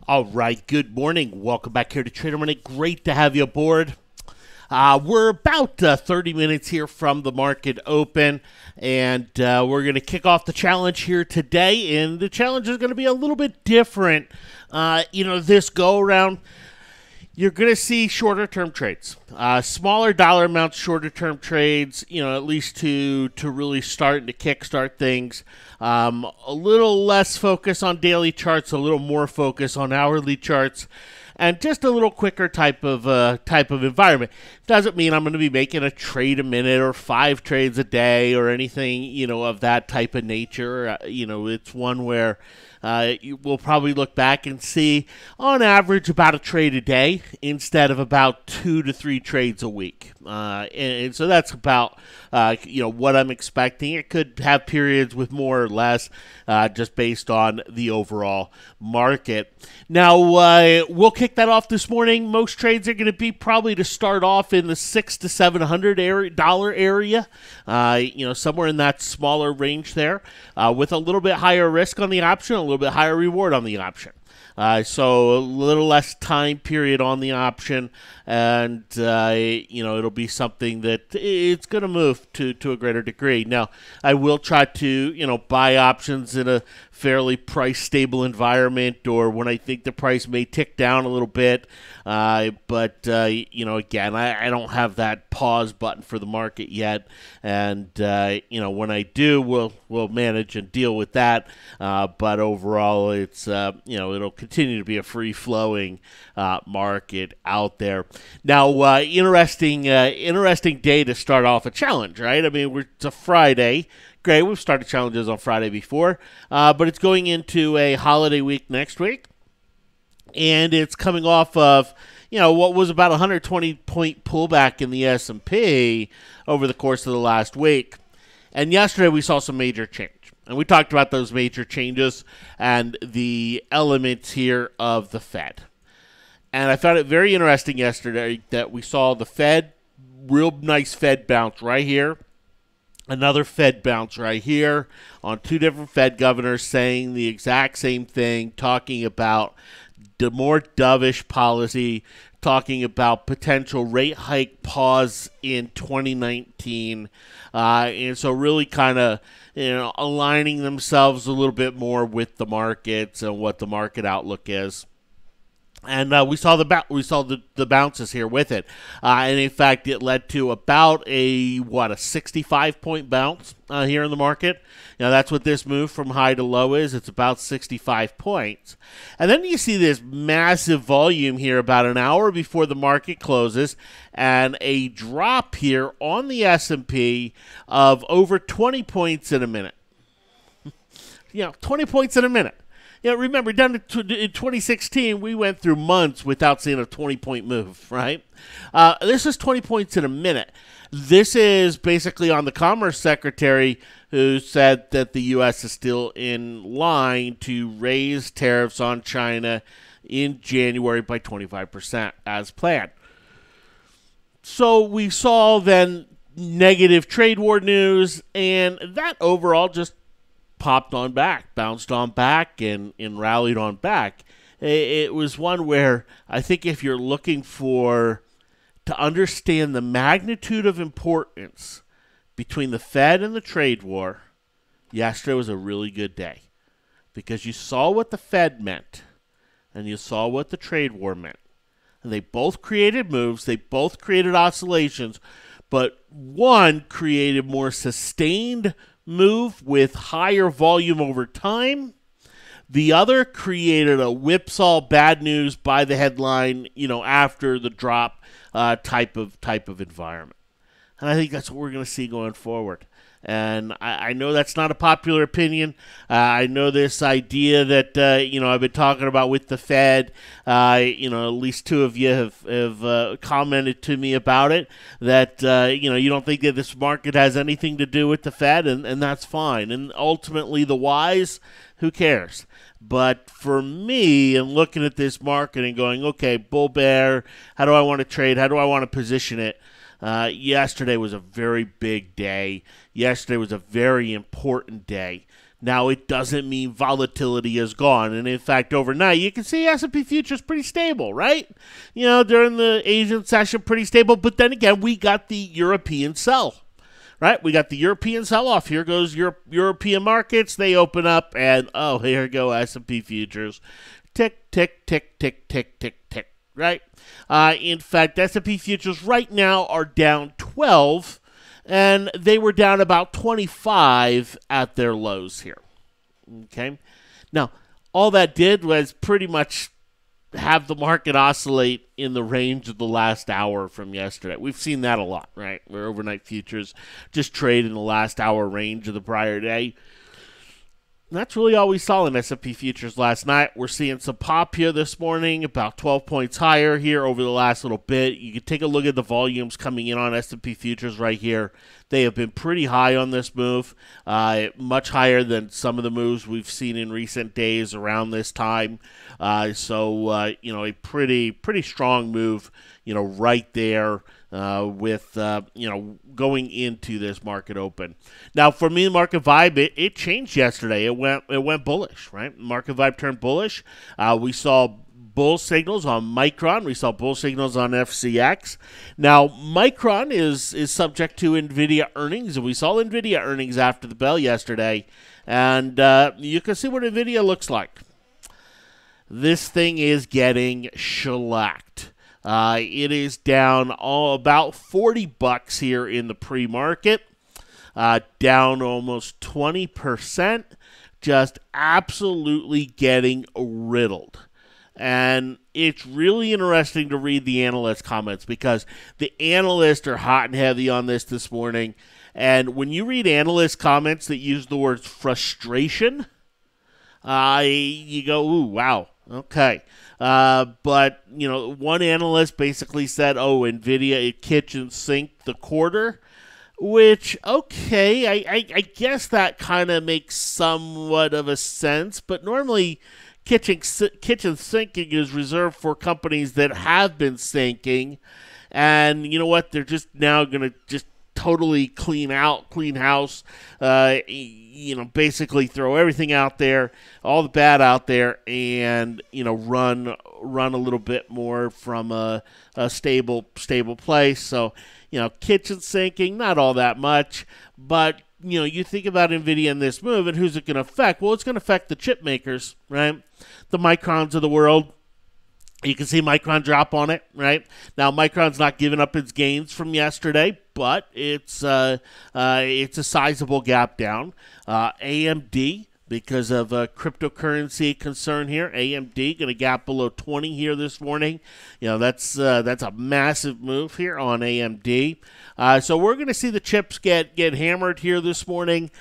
All right, good morning. Welcome back here to Trader Money. Great to have you aboard. We're about 30 minutes here from the market open, and we're going to kick off the challenge here today, and the challenge is going to be a little bit different. This go-around, you're going to see shorter-term trades, smaller dollar amounts, shorter-term trades, at least to really start and to kickstart things. A little less focus on daily charts, a little more focus on hourly charts, and just a little quicker type of environment. Doesn't mean I'm going to be making a trade a minute or 5 trades a day or anything, of that type of nature. It's one where we'll probably look back and see, on average, about a trade a day instead of about 2 to 3 trades a week. And so that's about, what I'm expecting. It could have periods with more or less, just based on the overall market. Now, we'll kick that off this morning. Most trades are going to be probably to start off in the $600 to $700 area, somewhere in that smaller range there, with a little bit higher risk on the option, a little bit higher reward on the option. So a little less time period on the option, and it'll be something that it's going to move to a greater degree. Now, I will try to buy options in a fairly price stable environment, or when I think the price may tick down a little bit. But again, I don't have that pause button for the market yet, and when I do, we'll manage and deal with that. But overall, it's it'll continue to be a free flowing market out there. Now, interesting day to start off a challenge, right? I mean, it's a Friday. Great, we've started challenges on Friday before, but it's going into a holiday week next week, and it's coming off of what was about a 120-point pullback in the S&P over the course of the last week. And yesterday we saw some major change, and we talked about those major changes and the elements here of the Fed. And I found it very interesting yesterday that we saw the Fed, real nice Fed bounce right here. Another Fed bounce right here on 2 different Fed governors saying the exact same thing, talking about the more dovish policy, talking about potential rate hike pause in 2019. And so really kind of aligning themselves a little bit more with the markets and what the market outlook is. And we saw the bounces here with it, and in fact, it led to about a 65-point bounce here in the market. That's what this move from high to low is. It's about 65 points, and then you see this massive volume here about an hour before the market closes, and a drop here on the S&P of over 20 points in a minute. 20 points in a minute. Remember, down in 2016, we went through months without seeing a 20-point move, right? This is 20 points in a minute. This is basically on the Commerce Secretary, who said that the U.S. is still in line to raise tariffs on China in January by 25% as planned. So we saw then negative trade war news, and that overall just popped on back, bounced on back, and rallied on back. It was one where I think if you're looking to understand the magnitude of importance between the Fed and the trade war, yesterday was a really good day, because you saw what the Fed meant and you saw what the trade war meant. And they both created moves, they both created oscillations, but one created more sustained move with higher volume over time. The other created a whipsaw bad news by the headline, after the drop type of environment. And I think that's what we're going to see going forward. And I know that's not a popular opinion. I know this idea that, I've been talking about with the Fed, at least 2 of you have commented to me about it, that, you don't think that this market has anything to do with the Fed, and that's fine. And ultimately, the whys, who cares? But for me, and looking at this market and going, okay, bull bear, how do I want to trade? How do I want to position it? Yesterday was a very big day. Yesterday was a very important day. Now, it doesn't mean volatility is gone. And in fact, overnight, you can see S&P futures pretty stable, right? During the Asian session, pretty stable. But then again, we got the European sell, right? We got the European sell-off. Here goes European markets. They open up, and, here go S&P futures. Tick, tick, tick, tick, tick, tick, tick, right? In fact, S&P futures right now are down 12, and they were down about 25 at their lows here. Okay? Now, all that did was pretty much have the market oscillate in the range of the last hour from yesterday. We've seen that a lot, right? Where overnight futures just trade in the last hour range of the prior day. And that's really all we saw in S&P futures last night. We're seeing some pop here this morning, about 12 points higher here over the last little bit. You can take a look at the volumes coming in on S&P futures right here. They have been pretty high on this move, much higher than some of the moves we've seen in recent days around this time. So a pretty strong move, right there. With going into this market open. Now, for me, the market vibe, it changed yesterday. It went bullish, right? Market vibe turned bullish. We saw bull signals on Micron. We saw bull signals on FCX. Now, Micron is subject to NVIDIA earnings, and we saw NVIDIA earnings after the bell yesterday. And you can see what NVIDIA looks like. This thing is getting shellacked. It is down about $40 here in the pre-market, down almost 20%, just absolutely getting riddled. And it's really interesting to read the analyst comments because the analysts are hot and heavy on this morning. And when you read analyst comments that use the word frustration, you go, ooh, wow, okay. But, one analyst basically said, NVIDIA, it kitchen sink the quarter, which, okay, I guess that kind of makes somewhat of a sense, but normally kitchen sinking is reserved for companies that have been sinking, and you know what, they're just now going to just totally clean house, basically throw everything out there, all the bad out there, and, run a little bit more from a stable place. So, kitchen sinking, not all that much, but, you think about NVIDIA in this move, and who's it going to affect? Well, it's going to affect the chip makers, right? The Microns of the world. You can see Micron drop on it, right? Now, Micron's not giving up its gains from yesterday, but it's a sizable gap down. AMD, because of a cryptocurrency concern here, AMD going to gap below 20 here this morning. That's a massive move here on AMD. So we're going to see the chips get hammered here this morning.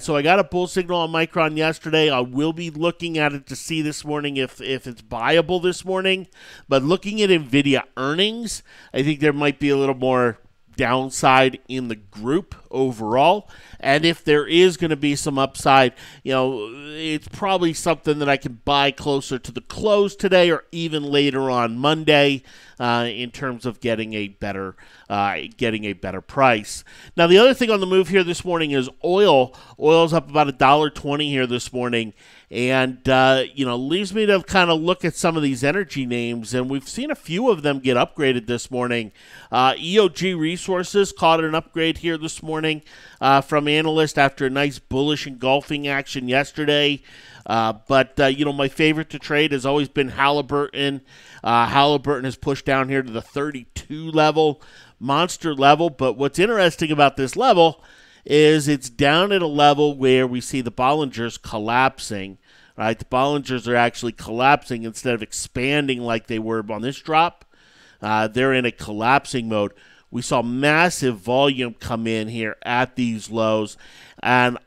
So I got a bull signal on Micron yesterday. I will be looking at it to see this morning if it's buyable this morning. But looking at NVIDIA earnings, I think there might be a little more downside in the group overall, and if there is going to be some upside, it's probably something that I can buy closer to the close today or even later on Monday in terms of getting a better price. Now, the other thing on the move here this morning is oil. Oil's up about $1.20 here this morning. And, leaves me to kind of look at some of these energy names, and we've seen a few of them get upgraded this morning. EOG Resources caught an upgrade here this morning from analysts after a nice bullish engulfing action yesterday. But my favorite to trade has always been Halliburton. Halliburton has pushed down here to the 32 level, monster level. But what's interesting about this level is it's down at a level where we see the Bollingers collapsing. Right, the Bollingers are actually collapsing instead of expanding like they were on this drop. They're in a collapsing mode. We saw massive volume come in here at these lows, and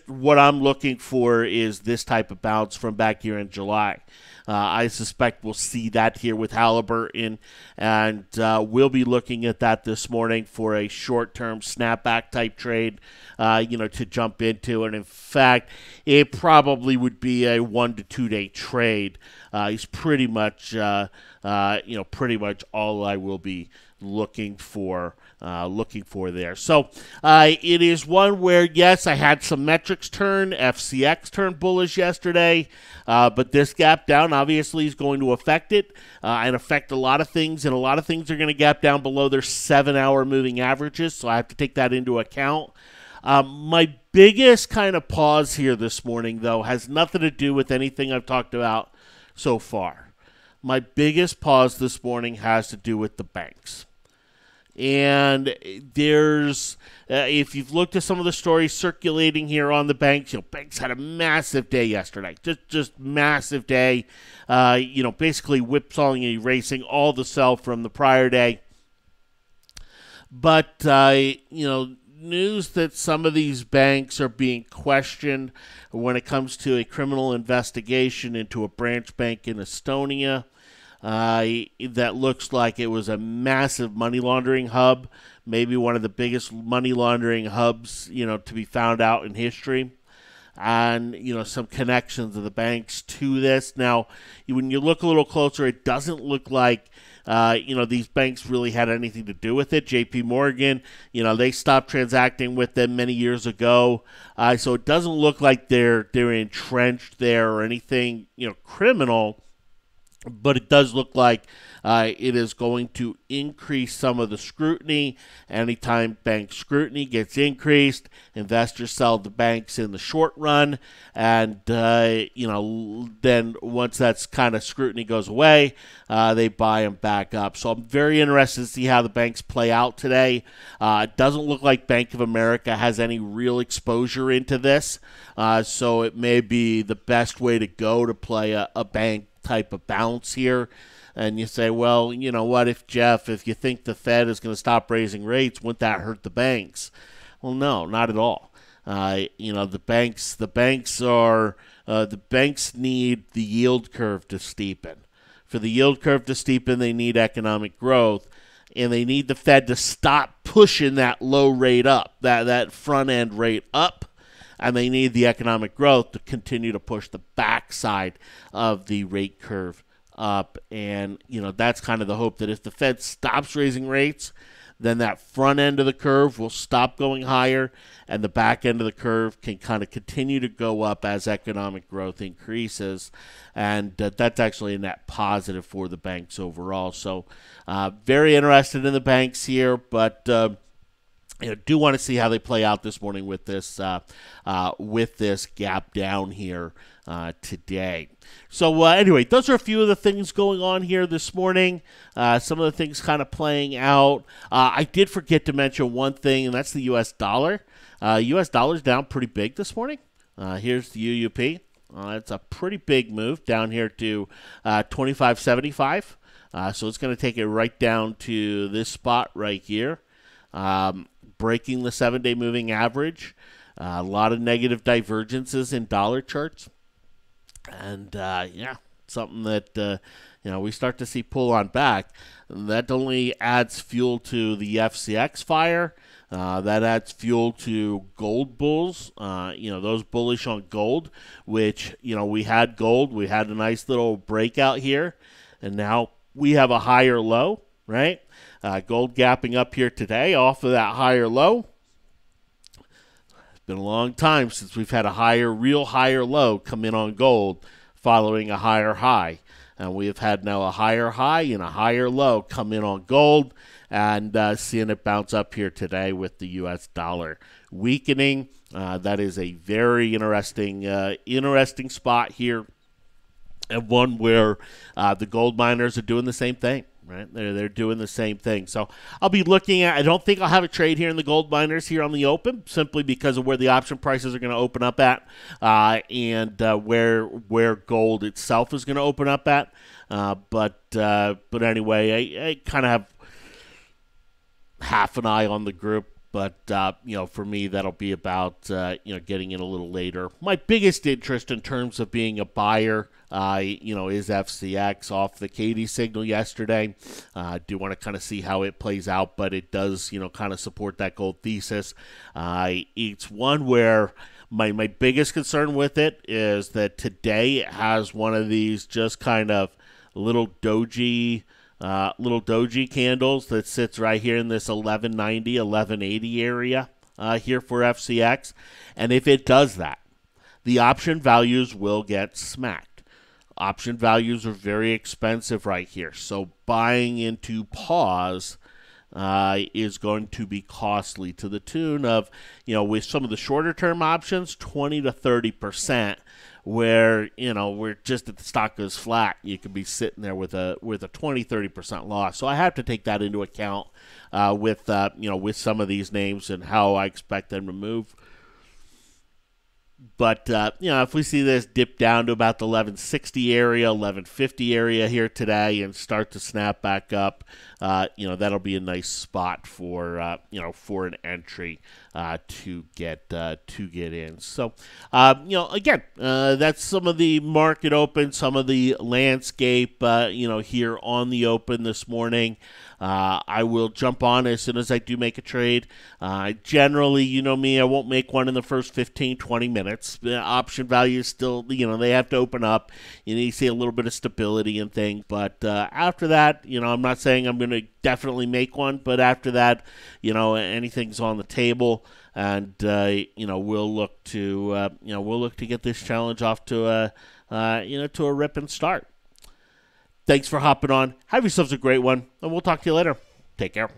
what I'm looking for is this type of bounce from back here in July. I suspect we'll see that here with Halliburton, and we'll be looking at that this morning for a short-term snapback type trade, to jump into. And in fact, it probably would be a 1 to 2 day trade. He's pretty much all I will be looking for looking for there. So it is one where, yes, I had some metrics turn. FCX turned bullish yesterday, but this gap down obviously is going to affect it and affect a lot of things, and a lot of things are going to gap down below their 7-hour moving averages, so I have to take that into account. My biggest kind of pause here this morning, though, has nothing to do with anything I've talked about so far. My biggest pause this morning has to do with the banks. And there's, if you've looked at some of the stories circulating here on the banks, banks had a massive day yesterday, just massive day. Basically whipsawing and erasing all the sell from the prior day. But news that some of these banks are being questioned when it comes to a criminal investigation into a branch bank in Estonia. That looks like it was a massive money laundering hub, maybe one of the biggest money laundering hubs, to be found out in history. And, some connections of the banks to this. Now, when you look a little closer, it doesn't look like, these banks really had anything to do with it. JP Morgan, they stopped transacting with them many years ago. So it doesn't look like they're entrenched there or anything, criminal. But it does look like it is going to increase some of the scrutiny. Anytime bank scrutiny gets increased, investors sell the banks in the short run. And, then once that's kind of scrutiny goes away, they buy them back up. So I'm very interested to see how the banks play out today. It doesn't look like Bank of America has any real exposure into this. So it may be the best way to go to play a bank type of bounce here. And you say, well, you know what, if you think the Fed is going to stop raising rates, wouldn't that hurt the banks? Well, no, not at all. The banks need the yield curve to steepen. For the yield curve to steepen, they need economic growth, and they need the Fed to stop pushing that low rate up, that front end rate up. And they need the economic growth to continue to push the backside of the rate curve up. And, that's kind of the hope, that if the Fed stops raising rates, then that front end of the curve will stop going higher, and the back end of the curve can kind of continue to go up as economic growth increases. And that's actually a net positive for the banks overall. So very interested in the banks here, but do want to see how they play out this morning with this gap down here today. So anyway, those are a few of the things going on here this morning. Some of the things kind of playing out. I did forget to mention one thing, and that's the U.S. dollar. U.S. dollar's down pretty big this morning. Here's the UUP. It's a pretty big move down here to 25.75. So it's going to take it right down to this spot right here. Breaking the 7-day moving average. A lot of negative divergences in dollar charts. And, something that, we start to see pull on back. That only adds fuel to the FCX fire. That adds fuel to gold bulls, those bullish on gold, which, we had gold. We had a nice little breakout here. And now we have a higher low, right? Gold gapping up here today off of that higher low. It's been a long time since we've had a real higher low come in on gold following a higher high. And we have had now a higher high and a higher low come in on gold, and seeing it bounce up here today with the U.S. dollar weakening. That is a very interesting spot here, and one where the gold miners are doing the same thing. Right, they're doing the same thing. So I'll be looking at. I don't think I'll have a trade here in the gold miners here on the open, simply because of where the option prices are going to open up at, and where gold itself is going to open up at. But anyway, I kind of have half an eye on the group. But, for me, that'll be about, getting in a little later. My biggest interest in terms of being a buyer, is FCX off the Katie signal yesterday. I do want to kind of see how it plays out, but it does, kind of support that gold thesis. It's one where my biggest concern with it is that today it has one of these just kind of little doji little doji candles that sits right here in this 1190, 1180 area here for FCX. And if it does that, the option values will get smacked. Option values are very expensive right here. So buying into pause is going to be costly to the tune of, with some of the shorter term options, 20 to 30%, where, we're just at the stock goes flat, you could be sitting there with a 20, 30% loss. So I have to take that into account with some of these names and how I expect them to move. But, if we see this dip down to about the 1160 area, 1150 area here today and start to snap back up, that'll be a nice spot for, for an entry to get in. So, again, that's some of the market open, some of the landscape, here on the open this morning. I will jump on as soon as I do make a trade. Generally, you know me, I won't make one in the first 15, 20 minutes. The option value is still, they have to open up. You need to see a little bit of stability and things. But after that, I'm not saying I'm going to definitely make one, but after that, anything's on the table. And, we'll look to get this challenge off to a ripping start. Thanks for hopping on. Have yourselves a great one, and we'll talk to you later. Take care.